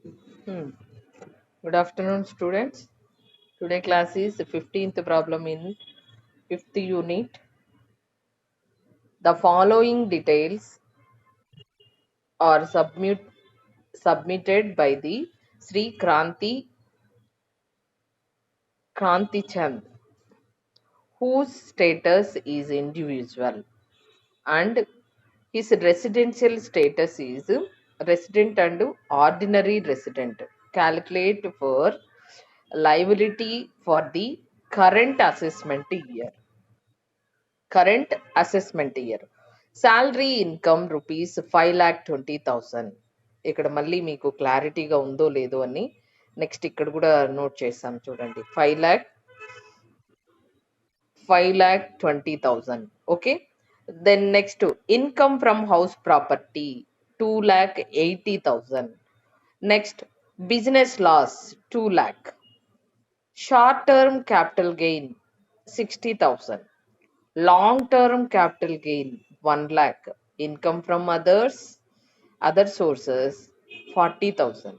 Good afternoon, students. Today class is 15th problem in 5th unit. The following details are submitted by the Sri Kranti Chand, whose status is individual and his residential status is resident and ordinary resident. Calculate for liability for the current assessment year. Current assessment year. Salary income rupees 5,20,000. ఇక్కడ మళ్ళీ మీకు క్లారిటీగా ఉందో లేదో అని next ఇక్కడ కూడా note చేస్తాం చూడండి. 5,20,000. Okay. Then next income from house property 2,80,000. Next business loss 2 lakh. Short term capital gain 60,000. Long-term capital gain 1 lakh. Income from other sources 40,000.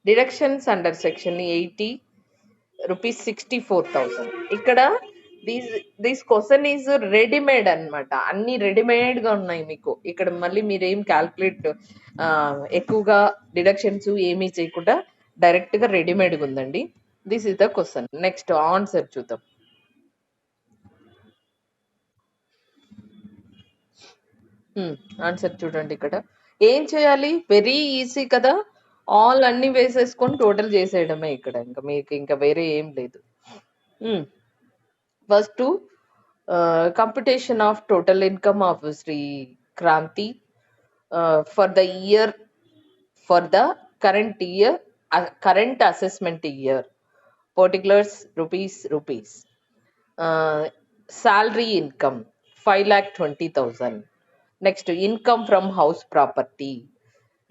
Deductions under section 80 rupees 64,000. ఇక్కడ దిస్ క్వశ్చన్ ఈజ్ రెడీమేడ్ అన్నమాట. అన్ని readymade గా ఉన్నాయి మీకు. ఇక్కడ మళ్ళీ మీరేం calculate ఎక్కువగా డిడక్షన్స్ ఏమీ చేయకుండా డైరెక్ట్ గా రెడీమేడ్ గా ఉందండి. This is the question. Next answer చూద్దాం. ఆన్సర్ చూడండి. ఇక్కడ ఏం చేయాలి? వెరీ ఈజీ కదా. ఆల్ అన్ని వేసేసుకొని టోటల్ చేసేయడమే. ఇక్కడ ఇంకా మీకు ఇంకా వేరే ఏం లేదు. First computation of total income of Shri Kranti for the year, for the current assessment year. Particulars rupees. salary income 5,20,000. Next income from house property.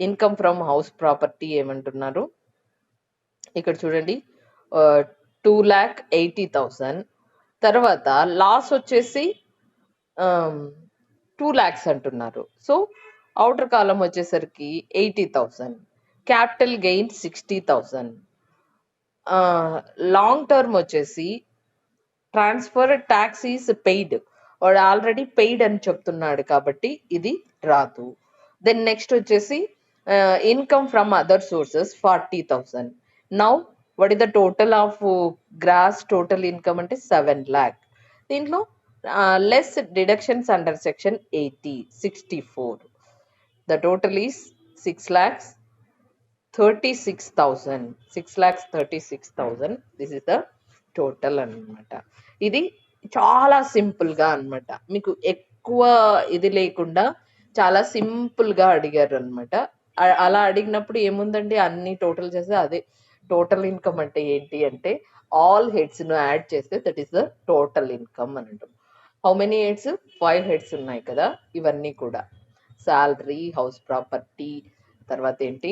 Income from house property ఏమంటున్నారు ఇక్కడ చూడండి, 2,80,000. తర్వాత లాస్ వచ్చేసి 2 lakhs అంటున్నారు. సో అవుటర్ కాలం వచ్చేసరికి 80,000. Capital gain 60,000. Long term వచ్చేసి transfer tax is paid, వాడు ఆల్రెడీ పెయిడ్ అని చెప్తున్నాడు కాబట్టి ఇది రాదు. దెన్ నెక్స్ట్ వచ్చేసి income from other sources 40,000. Now what is the total of gross total income అంటే 7 lakh. దీంట్లో less deductions under section 80 64. The total is 6,36,000. 6,36,000. This is the total అన్నమాట. ఇది చాలా సింపుల్ గా అన్నమాట. మీకు ఎక్కువ ఇది లేకుండా చాలా సింపుల్ గా అడిగారు అనమాట. అలా అడిగినప్పుడు ఏముందండి, అన్ని టోటల్ చేస్తే అదే టోటల్ ఇన్కమ్ అంటే ఏంటి అంటే ఆల్ హెడ్స్ ను యాడ్ చేస్తే that is the total income అని అంటాం. How many heads? 5 హెడ్స్ ఉన్నాయి కదా. ఇవన్నీ కూడా శాలరీ, హౌస్ ప్రాపర్టీ, తర్వాత ఏంటి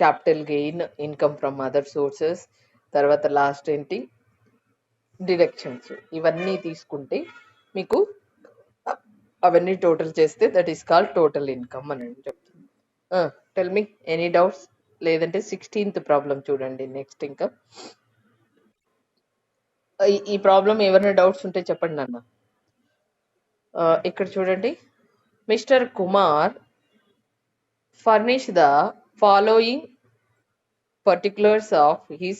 capital gain, income from other sources, తర్వాత లాస్ట్ ఏంటి డిడక్షన్స్. ఇవన్నీ తీసుకుంటే మీకు అవన్నీ టోటల్ చేస్తే that is called total income అని చెప్తుంది. Tell me any doubts? లేదంటే 16th ప్రాబ్లం చూడండి. నెక్స్ట్ ఇంకా ఈ ప్రాబ్లం ఏమైనా డౌట్స్ ఉంటే చెప్పండి నాన్న. ఇక్కడ చూడండి, mister Kumar furnish the following particulars of his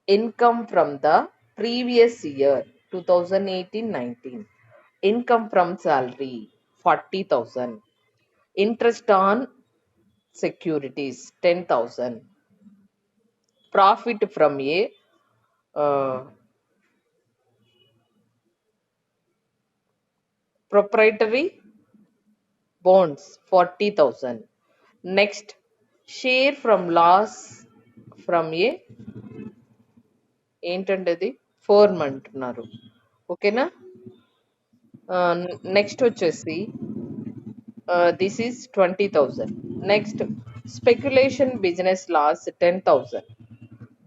income from the previous year 2018-19. Income from salary 40,000. Interest on securities 10,000. Profit from a proprietary bonds 40,000. Next, share from loss from a ఏంటంటే అది firm అంటున్నారు. ఓకేనా. Next వచ్చేసి this is 20,000. Next speculation business loss 10,000.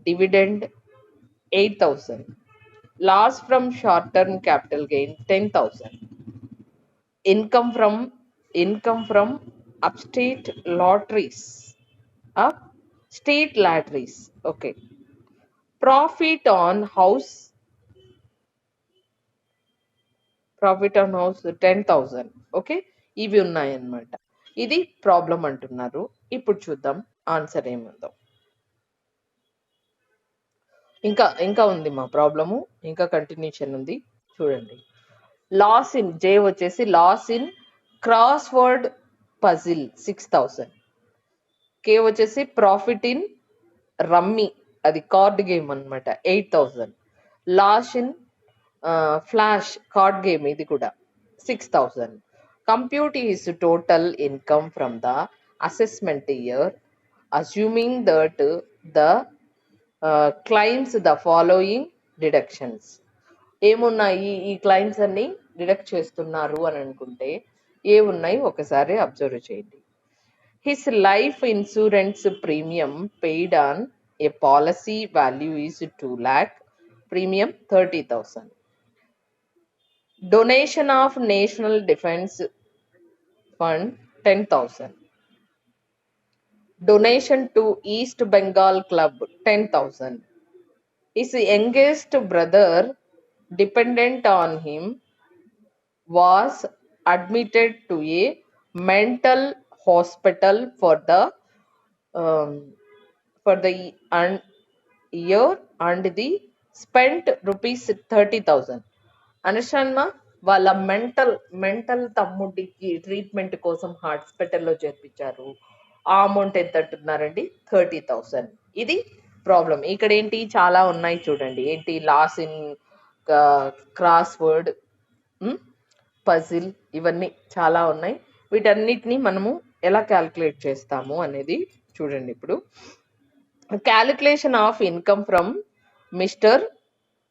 Dividend 8,000. Loss from short term capital gain 10,000. Income from upstate lotteries of state lotteries. Okay. Profit on house, profit on house 10,000. Okay, ఇవి ఉన్నాయన్నమాట. ఇది problem అంటున్నారు. ఇప్పుడు చూద్దాం answer ఏముందో. ఇంకా ఇంకా ఉంది మా ప్రాబ్లము, ఇంకా కంటిన్యూషన్ ఉంది చూడండి. లాస్ ఇన్ జే వచ్చేసి loss in crossword puzzle 6,000. K వచ్చేసి ప్రాఫిట్ ఇన్ రమ్మీ, అది కార్డ్ గేమ్ అనమాట, 8,000. Loss in flash card game, ఇది కూడా 6,000. Compute his total income from the assessment year, assuming that the claims the following deductions. ఏమున్నాయి ఈ claims అన్ని deduct చేస్తున్నారు అని అనుకుంటే ఏమున్నాయి ఒకసారి అబ్జర్వ్ చేయండి. His life insurance premium paid on a policy value is 2 lakh, premium 30,000. Donation of National Defence Fund 10,000. Donation to East Bengal Club 10,000. His youngest brother, dependent on him, was admitted to a mental hospital for the year and the spent rupees 30,000. Understand మా? వాళ్ళ mental తమ్ముడికి treatment కోసం హాస్పిటల్లో చేర్పించారు. ఆ amount ఎంత అంటున్నారండి? 30,000. ఇది ప్రాబ్లం. ఇక్కడ ఏంటి చాలా ఉన్నాయి చూడండి. ఏంటి? Loss in crossword puzzle, ఇవన్నీ చాలా ఉన్నాయి. వీటన్నిటిని మనము ఎలా క్యాలిక్యులేట్ చేస్తాము అనేది చూడండి. ఇప్పుడు calculation of income from mister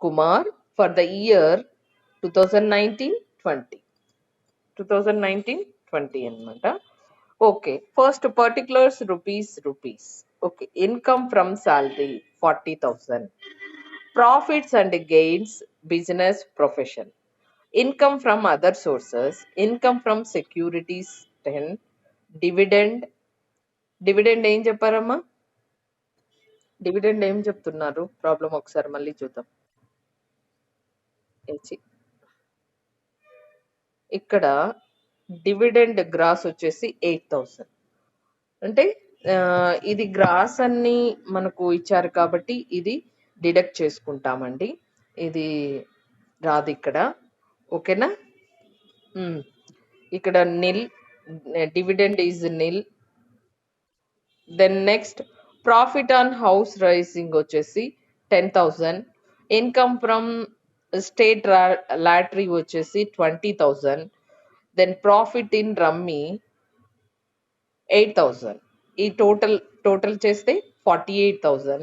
Kumar for the year 2019-20 అనమాట. Okay, first particulars rupees. Okay, income from salary 40,000. Profits and gains business profession. Income from other sources, income from securities 10. Dividend ఏం చెప్పారమ్మా? డివిడెండ్ ఏం చెప్తున్నారు? Problem ఒకసారి మళ్ళీ చూద్దాం. ఇక్కడ dividend gross వచ్చేసి 8,000. అంటే ఇది గ్రాస్ అన్ని మనకు ఇచ్చారు కాబట్టి ఇది డిడక్ట్ చేసుకుంటామండి. ఇది రాదు ఇక్కడ. ఓకేనా? ఇక్కడ nil, dividend is nil. Then next profit on house rising వచ్చేసి 10,000. ఇన్కమ్ ఫ్రమ్ స్టేట్ లాటరీ వచ్చేసి 20,000. Then profit in rummy 8,000. ఈ టోటల్ చేస్తే 48,000.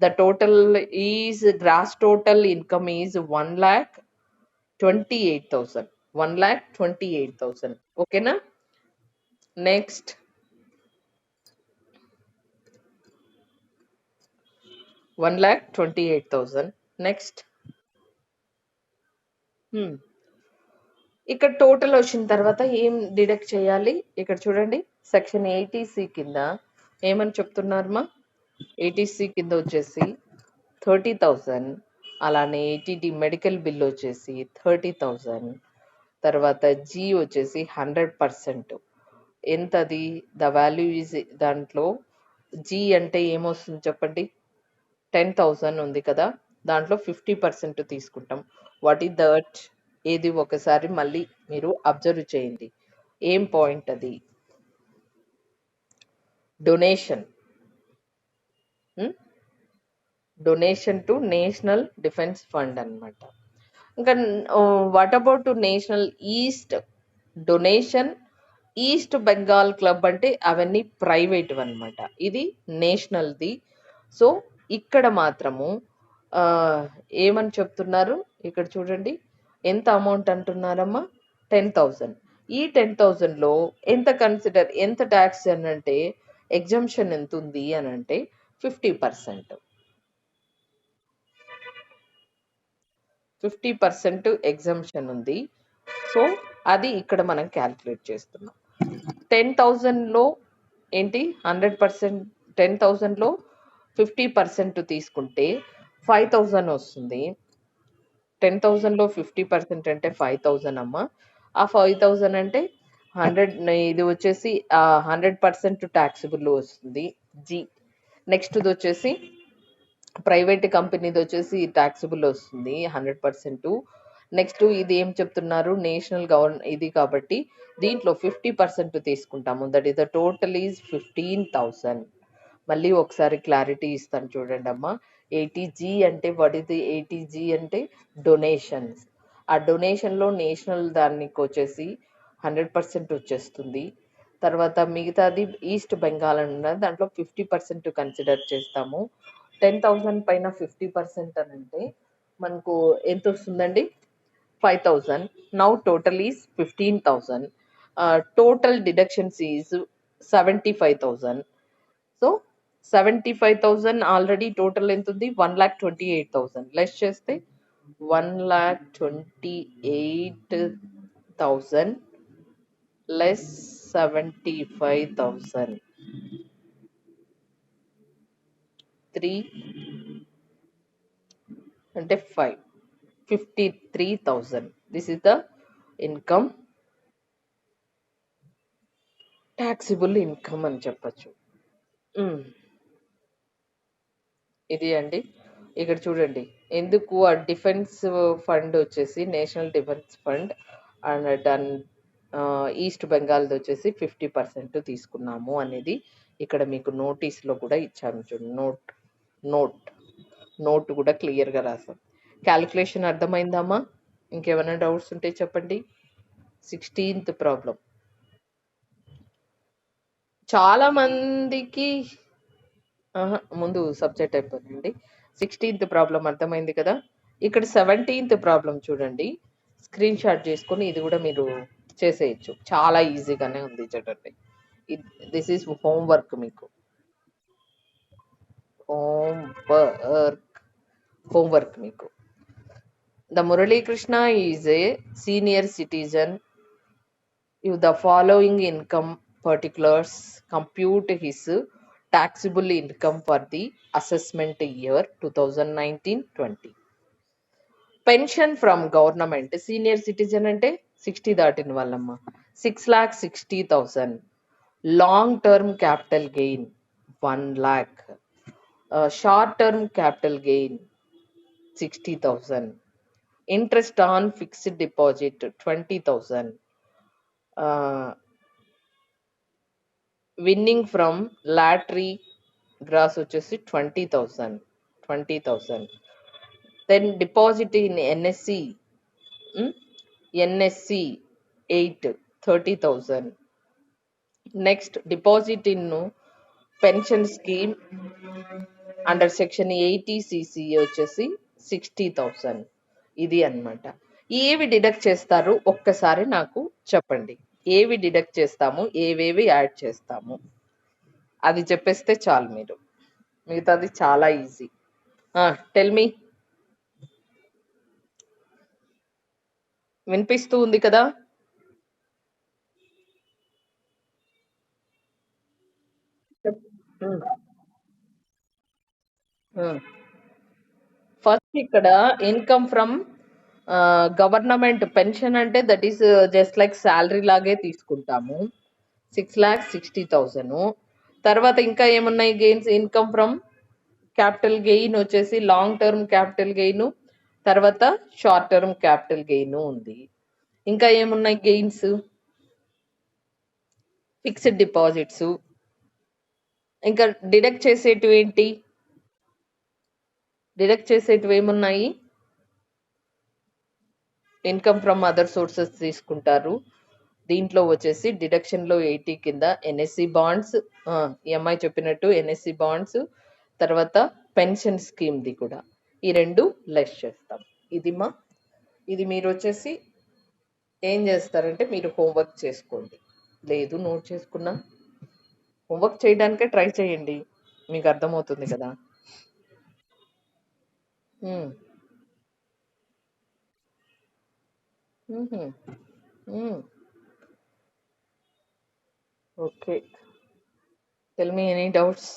The total is gross total income is 1,28,000. 1,28,000. ఓకేనా? నెక్స్ట్ 1,28,000. నెక్స్ట్ ఇక్కడ టోటల్ వచ్చిన తర్వాత ఏం డిడక్ట్ చేయాలి? ఇక్కడ చూడండి, సెక్షన్ 80C కింద ఏమని చెప్తున్నారమ్మా? 80C కింద వచ్చేసి 30,000. అలానే 80D మెడికల్ బిల్ వచ్చేసి 30,000. తర్వాత జీ వచ్చేసి 100%. ఎంతది? ద వాల్యూ ఈజ్, దాంట్లో జీ అంటే ఏమొస్తుంది చెప్పండి? 10,000 ఉంది కదా, దాంట్లో 50% తీసుకుంటాం. What is that? ఏది ఒకసారి మళ్ళీ మీరు అబ్జర్వ్ చేయండి. ఏం పాయింట్ అది? Donation to national defence fund అన్నమాట. ఇంకా what about national east donation east Bengal club అంటే అవన్నీ ప్రైవేట్ అన్నమాట. ఇది నేషనల్ది. సో ఇక్కడ మాత్రము ఏమని చెప్తున్నారు? ఇక్కడ చూడండి, ఎంత అమౌంట్ అంటున్నారమ్మా? 10,000. ఈ 10,000లో ఎంత కన్సిడర్, ఎంత ట్యాక్స్ అని అంటే, ఎగ్జంప్షన్ ఎంత ఉంది అని అంటే 50%. 50% ఎగ్జంప్షన్ ఉంది. సో అది ఇక్కడ మనం క్యాల్కులేట్ చేస్తున్నాం. 10,000లో ఏంటి 100% 10,000లో 50% తీసుకుంటే 5,000 వస్తుంది. 10,000లో 50% అంటే 5,000 అమ్మ. ఆ 5,000 అంటే 100, ఇది వచ్చేసి 100% ట్యాక్సిబుల్ వస్తుంది. జీ. నెక్స్ట్ది వచ్చేసి ప్రైవేట్ కంపెనీది వచ్చేసి ట్యాక్సిబుల్ వస్తుంది 100%. నెక్స్ట్ ఇది ఏం చెప్తున్నారు, నేషనల్ ఇది కాబట్టి దీంట్లో 50% తీసుకుంటాము. That is the total is 15,000. మళ్ళీ ఒకసారి క్లారిటీ ఇస్తాను చూడండి అమ్మా. 80G అంటే వాట్ ఈస్ ది 80G అంటే డొనేషన్స్. ఆ డొనేషన్లో నేషనల్ దానికి వచ్చేసి 100% వచ్చేస్తుంది. తర్వాత మిగతాది ఈస్ట్ బెంగాల్ అని ఉన్నది, దాంట్లో 50% కన్సిడర్ చేస్తాము. 10,000 పైన 50% అని అంటే మనకు ఎంత వస్తుందండి? 5,000. Now total is 15,000. Total deductions is 75,000. So 75,000 already total ఎంత ఉంది? 1,28,000. లెస్ చేస్తే 1,28,000 లెస్ 75,000. 3 అంటే 5. 53,000. This is the income, taxable income అని చెప్పచ్చు. ఇది అండి. ఇక్కడ చూడండి ఎందుకు ఆ డిఫెన్స్ ఫండ్ వచ్చేసి national defence fund and East బెంగాల్ది వచ్చేసి 50% తీసుకున్నాము అనేది ఇక్కడ మీకు నోటీస్లో కూడా ఇచ్చాను చూడండి. నోట్ కూడా క్లియర్గా రాసాం. క్యాలిక్యులేషన్ అర్థమైందమ్మా? ఇంకేమైనా డౌట్స్ ఉంటే చెప్పండి. 16th ప్రాబ్లం చాలా మందికి ముందు సబ్జెక్ట్ అయిపోయిందండి. 16th ప్రాబ్లం అర్థమైంది కదా. ఇక్కడ 17th ప్రాబ్లం చూడండి, స్క్రీన్ షాట్ చేసుకొని ఇది కూడా మీరు చేసేయచ్చు. చాలా ఈజీగానే ఉంది చూడండి. దిస్ ఈస్ హోంవర్క్ మీకు. హోంవర్క్ మీకు. The Murali Krishna is a senior citizen. If the following income particulars, compute his taxable income for the assessment year 2019-20. Pension from government, senior citizen అంటే 60 దాటిన వాళ్ళమ్మ, 6,60,000. Long term capital gain 1 lakh. Short term capital gain 60,000. Interest on fixed deposit 20,000. Winning from lottery gross వచ్చేసి 20,000. Then deposit in NSC 8, 30,000. Next deposit in pension scheme under section 80cc వచ్చేసి 60,000. ఇది అన్నమాట. ఏవి deduct చేస్తారు ఒక్కసారి నాకు చెప్పండి. ఏవి డిడక్ట్ చేస్తాము, ఏవేవి యాడ్ చేస్తాము అది చెప్పేస్తే చాలు మీరు. మిగతాది చాలా ఈజీ. Tell me. వినిపిస్తూ ఉంది కదా? ఫస్ట్ ఇక్కడ ఇన్కమ్ ఫ్రమ్ గవర్నమెంట్ పెన్షన్ అంటే that is just like salary లాగే తీసుకుంటాము, 6,60,000. తర్వాత ఇంకా ఏమున్నాయి gains? Income from capital gain వచ్చేసి లాంగ్ టర్మ్ క్యాపిటల్ గెయిన్, తర్వాత షార్ట్ టర్మ్ క్యాపిటల్ గెయిన్ ఉంది. ఇంకా ఏమున్నాయి గెయిన్స్? Fixed deposits. ఇంకా డిడక్ట్ చేసేటివి ఏంటి? డిడక్ట్ చేసేటివి ఏమున్నాయి? ఇన్కమ్ ఫ్రమ్ అదర్ సోర్సెస్ తీసుకుంటారు. దీంట్లో వచ్చేసి డిడక్షన్ లో 80 కింద ఎన్ఎస్సి బాండ్స్, ఎంఐ చెప్పినట్టు ఎన్ఎస్సి బాండ్స్, తర్వాత పెన్షన్ స్కీమ్ ది కూడా, ఈ రెండు లెస్ చేస్తాం. ఇది మీరు వచ్చేసి ఏం చేస్తారంటే మీరు హోంవర్క్ చేసుకోండి. లేదు నోట్ చేసుకున్నా హోంవర్క్ చేయడానికే ట్రై చేయండి, మీకు అర్థమవుతుంది కదా. Okay, tell me any doubts.